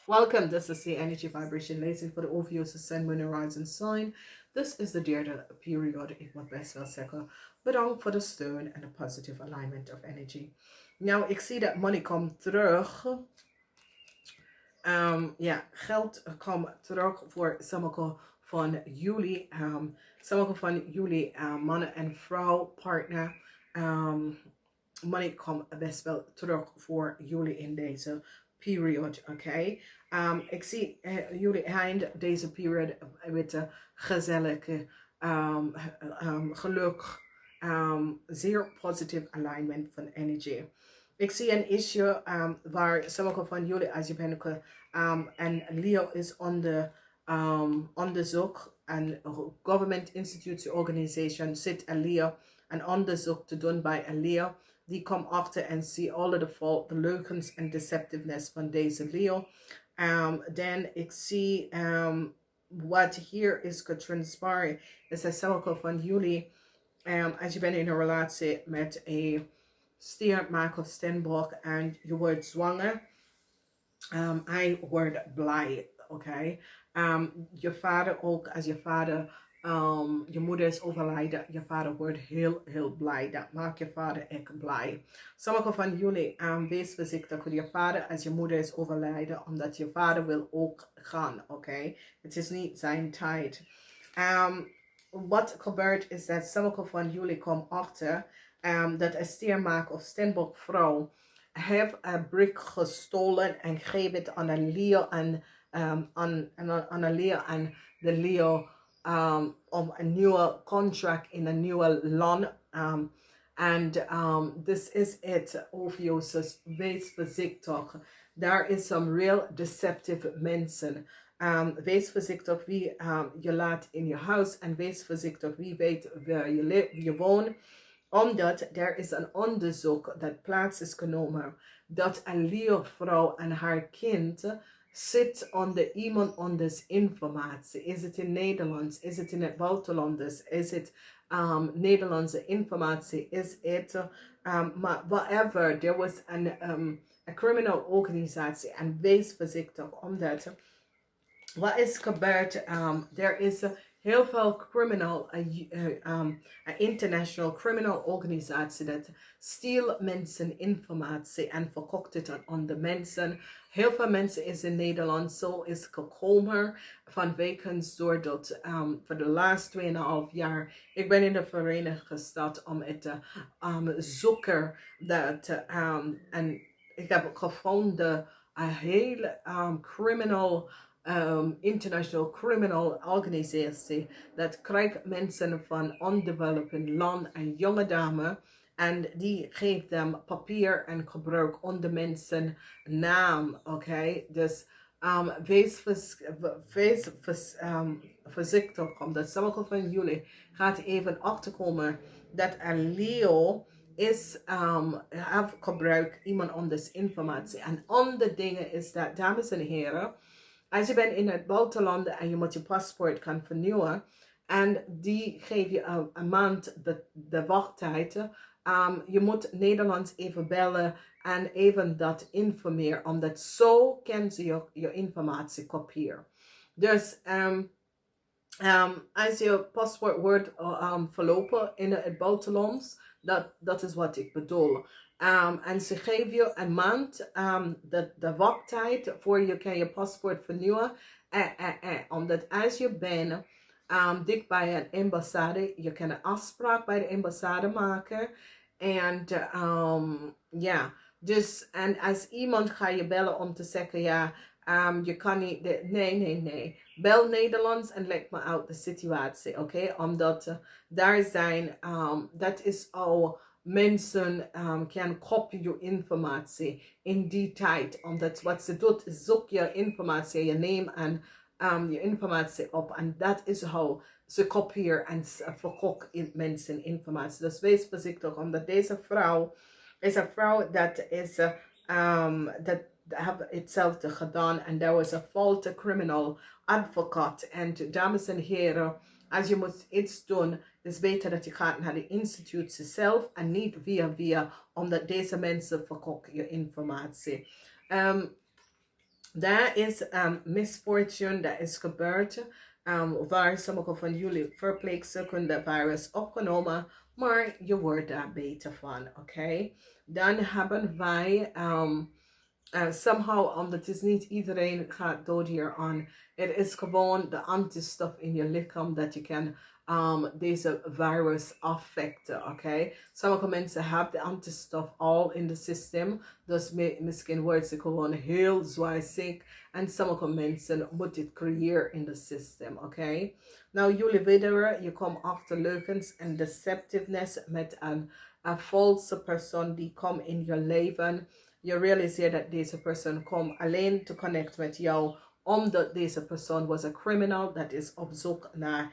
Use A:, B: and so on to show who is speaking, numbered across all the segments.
A: Welcome, this is the energy vibration lezing voor de Ophiuchus Sun, Moon, and Rising sign. This is the derde period. Ik moet best wel zeggen, bedankt voor de steun en de positive alignment of energy. Nou, ik zie dat money komt terug. Geld komt terug voor sommige van jullie. Sommige van jullie mannen en vrouw, partner. Money komt best wel terug voor jullie in deze period, oké? Ik zie jullie eind deze period met de gezellige geluk, zeer positieve alignment van energy. Ik zie een issue waar sommige van jullie, als je bent, en Leo is onderzoek, een government institute organization zit een Leo, een onderzoek te doen bij een Leo. Die komt achter en zie alle de leugens en deceptiveness van deze Leo. Dan ik zie wat hier is getranspired, is dat sommige van jullie, als je bent in een relatie met een stier, maag of steenbok en je wordt zwanger, hij wordt blij, oké? Je vader ook, als je vader, je moeder is overlijden, je vader wordt heel blij. Dat maakt je vader echt blij. Sommige van jullie, wees voorzichtig met je vader als je moeder is overlijden, omdat je vader wil ook gaan, oké? Het is niet zijn tijd. Wat gebeurt is dat sommige van jullie komen achter dat een stiermaak of steenbok vrouw heeft een brick gestolen en geeft het aan een Leo en aan een Leo en de Leo om een nieuwe contract in een nieuwe land. This is it, Ophiuchus. Wees voorzichtig. There is some real deceptive mensen. Wees voorzichtig wie je laat in je huis en wees voorzichtig wie weet waar je woont. Omdat er is een onderzoek dat plaats is genomen dat een Leo-vrouw en haar kind zit onder iemand anders informatie. Is het in Nederlands? Is het in het buitenland? Is het Nederlandse informatie? Is het, maar whatever, er was een criminal organisatie en wees voorzichtig omdat wat is gebeurd, er is heel veel criminal, international criminal organisatie dat steelt mensen informatie en verkoopt het aan andere mensen. Heel veel mensen is in Nederland zo is gekomen vanwege doordat voor de laatste 2,5 jaar ik ben in de Verenigde Staten om het te zoeken dat en ik heb gevonden een hele criminal international criminal organisatie dat krijgt mensen van ondeveloped land, een jonge dame, en die geeft hem papier en gebruik onder mensen naam, oké? Dus wees voorzichtig, omdat sommige van jullie gaat even achterkomen dat een Leo is have gebruikt iemand anders informatie. En andere dingen is dat, dames en heren, als je bent in het buitenland en je moet je paspoort gaan vernieuwen en die geef je een maand de wachttijd, je moet Nederlands even bellen en even dat informeren, omdat zo kan ze je informatie kopiëren. Dus als je paspoort wordt verlopen in het buitenland, dat is wat ik bedoel. En ze geven je een maand de wachttijd voor je kan je paspoort vernieuwen. Omdat als je bent dicht bij een ambassade, je kan een afspraak bij de ambassade maken. En dus en als iemand ga je bellen om te zeggen, ja, je kan niet, nee. Bel Nederlands en leg me uit de situatie, oké? Omdat daar zijn, dat is al mensen kan kopie je informatie in die tijd. Omdat wat ze doet, is zoek je informatie, je neemt en je informatie op. En dat is hoe ze kopiëren en verkopen mensen informatie. Dus wees voorzichtig, omdat deze vrouw is een vrouw dat is, dat hebben hetzelfde gedaan. En daar was een foute criminal advocaat. En dames en heren, als je moet iets doen, is beter dat je gaat naar de institutie zelf en niet via, omdat deze mensen verkopen je informatie. Daar is misfortune, dat is gebeurd. Waar sommige van jullie verpleegstukken de virus opgenomen, maar je wordt daar beter van, oké? Dan hebben wij somehow, omdat het is niet iedereen gaat dood hier aan. Het is gewoon de antistof in je lichaam dat je kan deze virus affecten, oké? Sommige mensen hebben de antistof al in het systeem, dus misschien wordt ze gewoon heel zwaar ziek. En sommige mensen moeten het creëren in het systeem, oké? Nou, jullie weten, je komt achter leugens en deceptiveness met een valse persoon die komt in je leven. Je realiseert dat deze persoon komt alleen te connecten met jou omdat deze persoon was een criminal dat is op zoek naar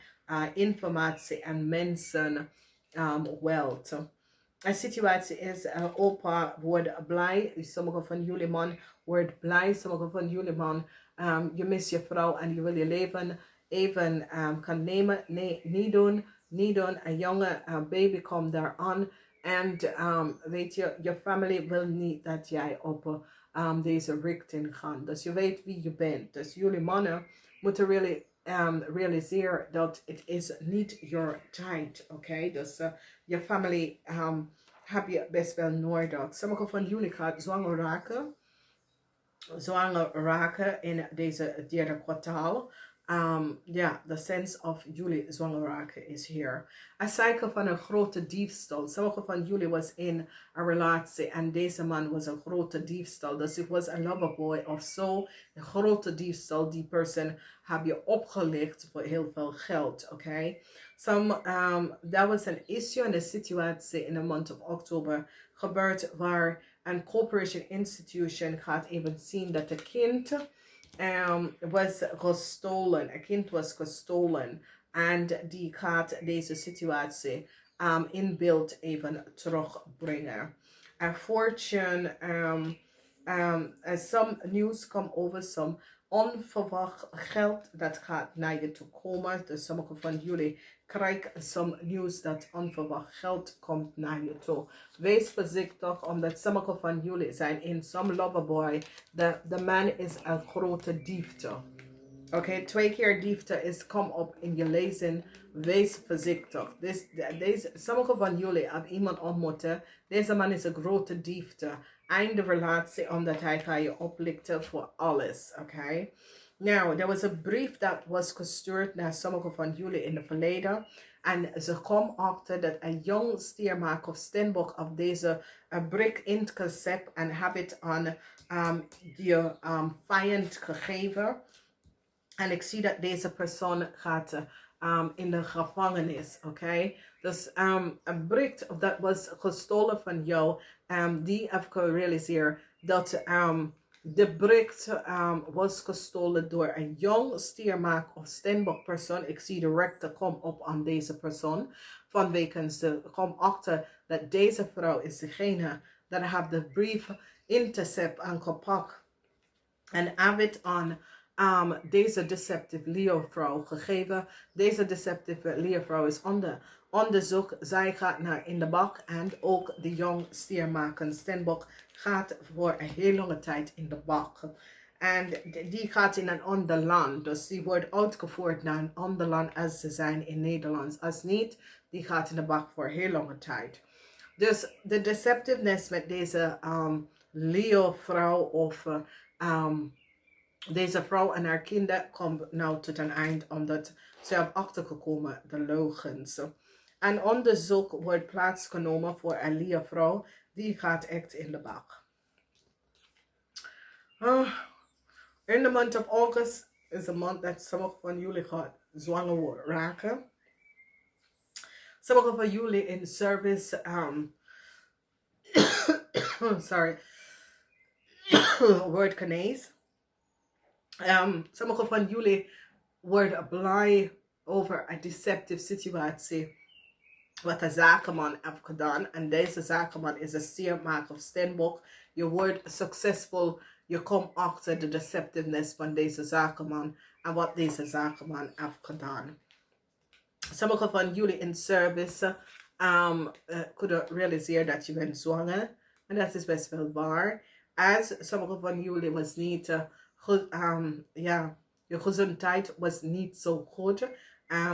A: informatie en mensen wealth. Een situatie is, opa wordt blij, sommige van jullie man wordt blij, sommige van jullie man, je mist je vrouw en je wil je leven even kan nemen. Nee, niet doen. Een jonge baby komt daar aan. En weet je, je familie wil niet dat jij op deze richting gaat. Dus je weet wie je bent. Dus jullie mannen moeten really realiseren dat het is niet your tijd. Oké? Dus je familie heb je best wel nodig. Sommige van jullie gaan zwanger raken in deze derde kwartaal. The sense of jullie zwanger raken is hier. Een cycle van een grote diefstal. Sommige van jullie was in een relatie en deze man was een grote diefstal. Dus het was een loverboy of zo. Een grote diefstal. Die persoon heb je opgelicht voor heel veel geld. Oké? Dat was een issue en een situatie in de maand of oktober gebeurd waar een corporation institution gaat even zien dat de kind was gestolen. Een kind was gestolen. En die gaat deze situatie in beeld even terugbrengen. Fortune, some nieuws komt over some onverwacht geld dat gaat naar je toe komen. Dus sommige van jullie krijgen some nieuws dat onverwacht geld komt naar je toe. Wees voorzichtig, omdat sommige van jullie zijn in some loverboy. De man is een grote diefte. Oké, 2 keer diefte is kom op in je lezing. Wees voorzichtig. Sommige van jullie hebben iemand ontmoeten. Deze man is een grote diefte. Einde relatie omdat hij gaat je oplichten voor alles. Oké. Nou, er was een brief dat was gestuurd naar sommige van jullie in het verleden. En ze komen achter dat een jong stiermaker of steenbok of deze brik ingezet en hebben het aan die vijand gegeven. En ik zie dat deze persoon gaat in de gevangenis, oké? Dus een bericht dat was gestolen van jou, die heb gerealiseerd dat de bericht was gestolen door een jong stiermaak of steenbok persoon. Ik zie de rechter kom op aan deze persoon. Vanwege ze kom achter dat deze vrouw is degene dat heeft de brief intercept en gepakt. En heb het aan deze deceptive Leo-vrouw gegeven. Deze deceptive Leo-vrouw is onderzoek. Zij gaat naar in de bak. En ook de jong stiermaker steenbok gaat voor een heel lange tijd in de bak. En die gaat in een ander land. Dus die wordt uitgevoerd naar een ander land als ze zijn in Nederland. Als niet, die gaat in de bak voor een heel lange tijd. Dus de deceptiveness met deze Leo-vrouw of deze vrouw en haar kinderen komt nou tot een eind omdat ze hebben achtergekomen de leugens. Een onderzoek wordt plaatsgenomen voor een Leo-vrouw die gaat echt in de bak. In de maand of August is een maand dat sommige van jullie gaat zwanger raken. Sommige van jullie in service, sorry, word Canees. Sommige van jullie worden blij over een deceptive situatie wat een zakenman heeft gedaan. En deze zakenman is een stiermaker of steenbok. Je wordt succesvol. Je komt achter de deceptiveness van deze zakenman en wat deze zakenman heeft gedaan. Sommige van jullie in service kunnen realiseren dat je bent zwanger. En dat is best wel waar. Als sommige van jullie was niet Ja, je gezondheid was niet zo goed.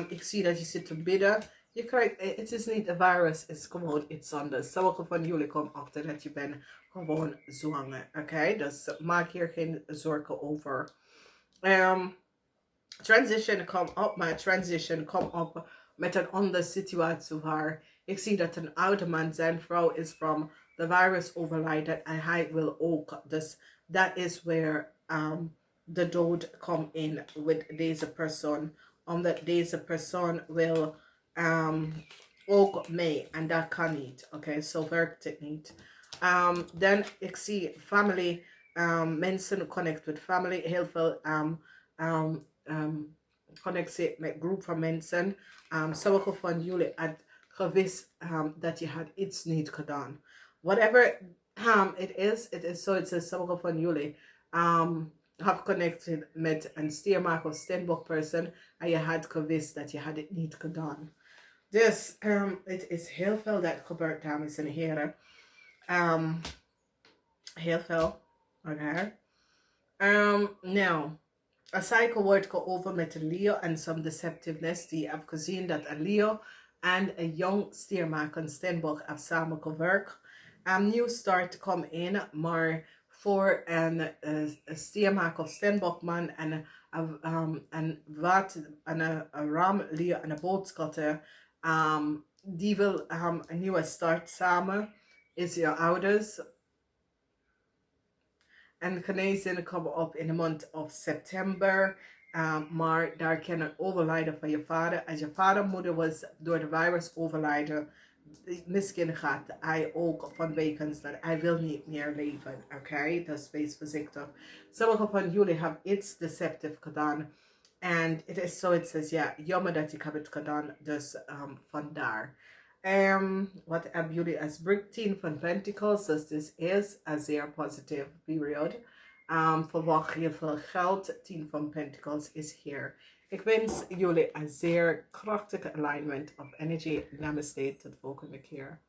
A: Ik zie dat je zit te bidden. Je krijgt, het is niet een virus, het is gewoon iets anders. Sommige van jullie komen achter dat je bent gewoon zwanger. Oké, dus maak hier geen zorgen over. Transition kom op, maar transition kom op met een andere situatie waar ik zie dat een oude man, zijn vrouw is van de virus overlijden en hij wil ook. Dus dat is waar de dood komt in met deze persoon. Omdat deze persoon wil ook mee en dat kan niet. Oké, zo werkt het niet. Dan ik zie family, mensen connect with family, heel veel connectie met groep van mensen. Sommige van jullie had gewist dat je had iets niet gedaan. Whatever it is so. It is sommige van jullie have connected met een stiermaker of steenbok person en je had gewist dat je had het niet gedaan. Dus het is heel veel dat gebeurt, dames en heren. Heel veel. Oké. Now, een cycle wordt geover met een Leo en some deceptiveness. Die heb gezien dat een Leo en een jong stiermaker, een steenbok, hebben samengewerkt. Een nieuw start komt in, maar voor een stiermaker of steenbokman en een ram, Leo en een boodschatter, die wil een nieuwe start samen. Is je ouders. En genezen komen op in de maand of september. Maar daar kan een overlijden van je vader. Als je vader moeder was door de virus overlijden. Misschien gaat hij ook vanwege dat hij wil niet meer leven. Oké, dus wees voorzichtig. Sommige van jullie hebben iets deceptief gedaan. En het is zo, het is ja, jammer dat ik heb het gedaan. Dus vandaar. Wat hebben jullie als brick 10 van Pentacles? Dus dit is een zeer positieve period. Verwacht je veel geld. 10 van Pentacles is hier. Ik wens jullie een zeer krachtige alignment of energy. Namaste, tot volgende keer.